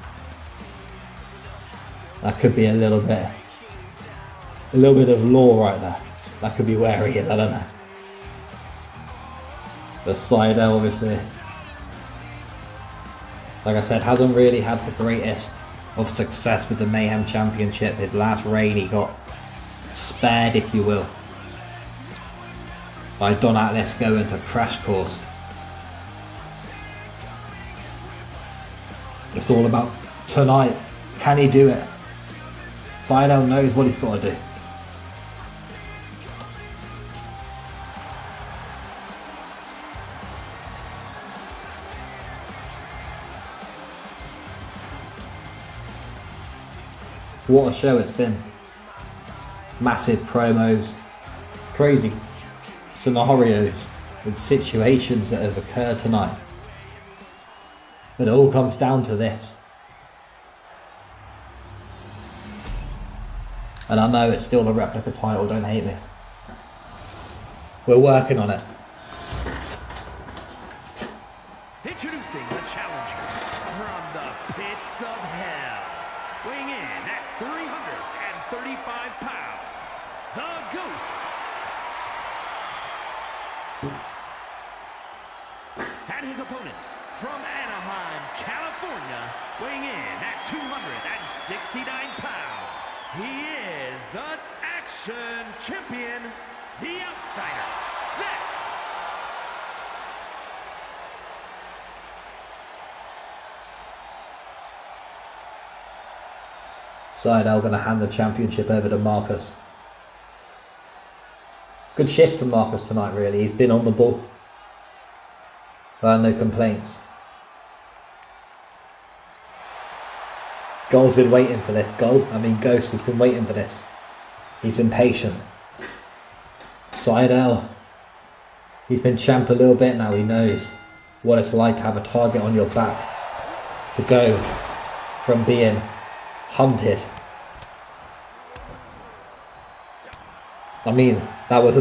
That could be a little bit of law right there. That could be where he is, I don't know. The Sydel, obviously, like I said, hasn't really had the greatest of success with the Mayhem Championship. His last reign he got spared, if you will, by Don Atlas going to Crash Course. It's all about tonight. Can he do it? Sydel knows what he's got to do. What a show it's been. Massive promos, crazy scenarios and situations that have occurred tonight. But it all comes down to this. And I know it's still the replica title, don't hate me. We're working on it. Introducing the challenger from the pits of hell, weighing in at 335 pounds, the Ghost. 69 pounds, he is the Action Champion, the Outsider, Zach. Sydel going to hand the championship over to Marcus. Good shift from Marcus tonight, really. He's been on the ball. No complaints. Ghoul's been waiting for this. Ghost has been waiting for this. He's been patient. Sydel, he's been champ a little bit now. He knows what it's like to have a target on your back. To go from being hunted. I mean, that was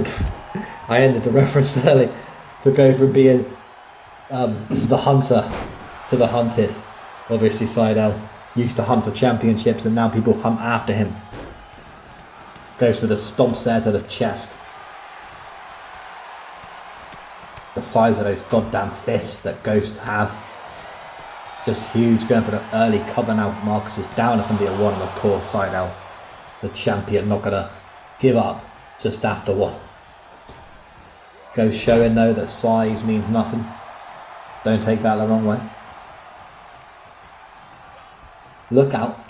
I ended the reference early. To go from being the hunter to the hunted. Obviously Sydel used to hunt for championships and now people hunt after him. Goes with a stomp there to the chest. The size of those goddamn fists that Ghosts have. Just huge, going for the early cover now. Marcus is down, it's going to be a 1, and of course Sydel, the champion, not going to give up just after 1. Ghost showing though that size means nothing. Don't take that the wrong way. Look out.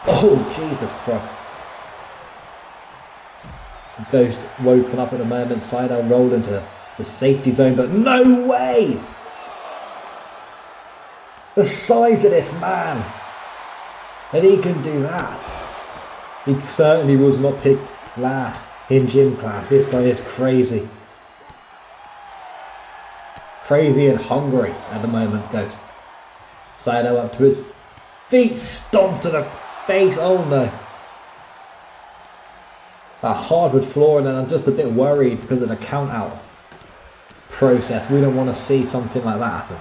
Oh, Jesus Christ. Ghost woken up at the moment. Sydel rolled into the safety zone, but no way! The size of this man! And he can do that. He certainly was not picked last in gym class. This guy is crazy. Crazy and hungry at the moment, Ghost. Sydel up to his feet, stomp to the face, oh no. That hardwood floor, and then I'm just a bit worried because of the count out process. We don't want to see something like that happen.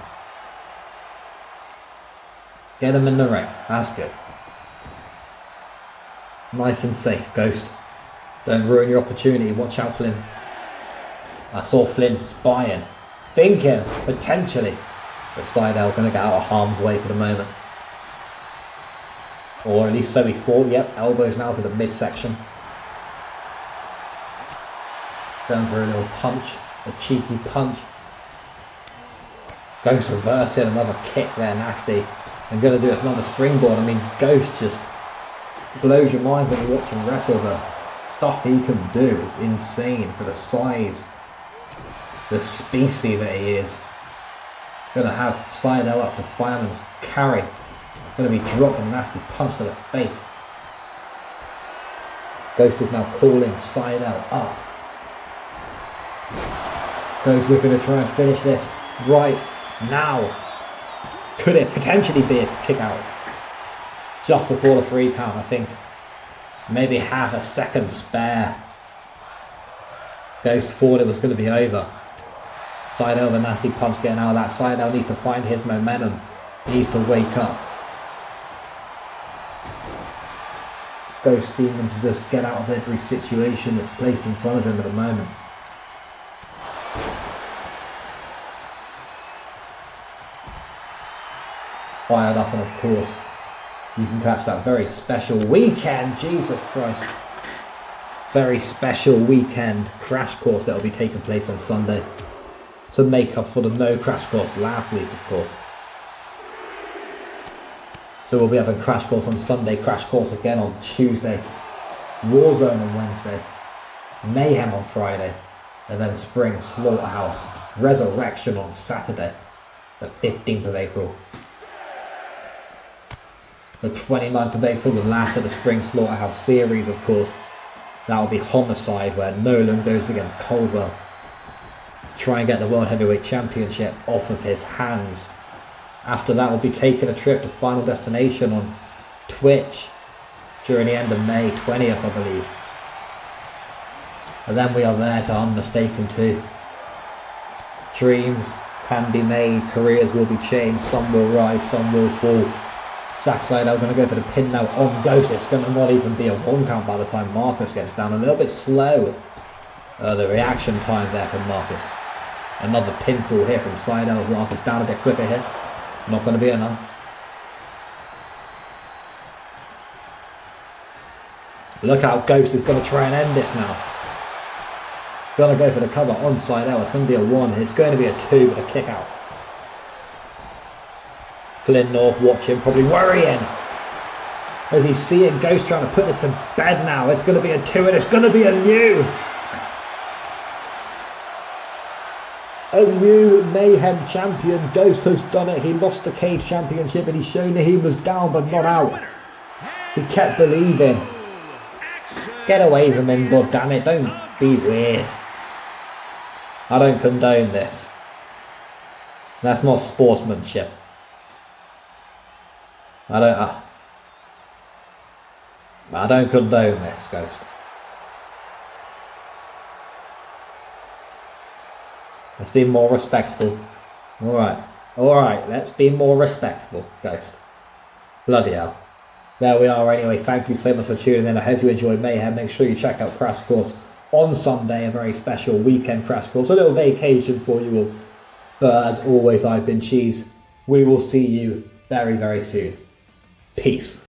Get him in the ring, that's good. Nice and safe, Ghost. Don't ruin your opportunity, watch out Flynn. I saw Flynn spying, thinking, potentially. But Sydel going to get out of harm's way for the moment. Or at least so he thought. Yep, elbows now to the midsection. Going for a little punch, a cheeky punch. Ghost reversing, another kick there, nasty. And going to do another springboard. I mean, Ghost just blows your mind when you watch him wrestle. The stuff he can do is insane for the size, the species that he is. Going to have Sydel up to fireman's carry. Going to be dropping a nasty punch to the face. Ghost is now calling Sydel up. Ghost looking to try and finish this right now. Could it potentially be a kick out? Just before the 3 count, I think. Maybe half a second spare. Ghost thought it was going to be over. Sydel, the nasty punch getting out of that. Sydel needs to find his momentum. He needs to wake up. Ghost seeming to just get out of every situation that's placed in front of him at the moment. Fired up, and of course you can catch that very special weekend, Jesus Christ, very special weekend crash course that will be taking place on Sunday to make up for the no crash course last week, of course. So we'll be having crash course on Sunday, crash course again on Tuesday, Warzone on Wednesday, Mayhem on Friday, and then Spring Slaughterhouse Resurrection on Saturday, the 15th of April. The 29th of April, the last of the Spring Slaughterhouse series, of course. That will be Homicide, where Nolan goes against Caldwell to try and get the World Heavyweight Championship off of his hands. After that, we'll be taking a trip to Final Destination on Twitch during the end of May, 20th, I believe. And then we are there to Unmistaken too. Dreams can be made, careers will be changed, some will rise, some will fall. Zack Sydel going to go for the pin now on Ghost. It's going to not even be a 1 count by the time Marcus gets down. A little bit slow. The reaction time there from Marcus. Another pinfall here from Sydel. Marcus down a bit quicker here. Not going to be enough. Look out, Ghost is going to try and end this now. Going to go for the cover, onside L. It's going to be a 1. It's going to be a 2 with a kick out. Flynn North watching, probably worrying. As he's seeing Ghost trying to put this to bed now. It's going to be a 2 and it's going to be a new. A new Mayhem champion. Ghost has done it. He lost the Cage Championship and he's shown that he was down but not out. He kept believing. Get away from him, goddammit. Don't be weird. I don't condone this. That's not sportsmanship. I don't condone this, Ghost. Let's be more respectful. Alright, let's be more respectful, Ghost. Bloody hell. There we are anyway. Thank you so much for tuning in. I hope you enjoyed Mayhem. Make sure you check out Crash Course on Sunday, a very special weekend Crash Course. A little vacation for you all. But as always, I've been Cheese. We will see you very, very soon. Peace.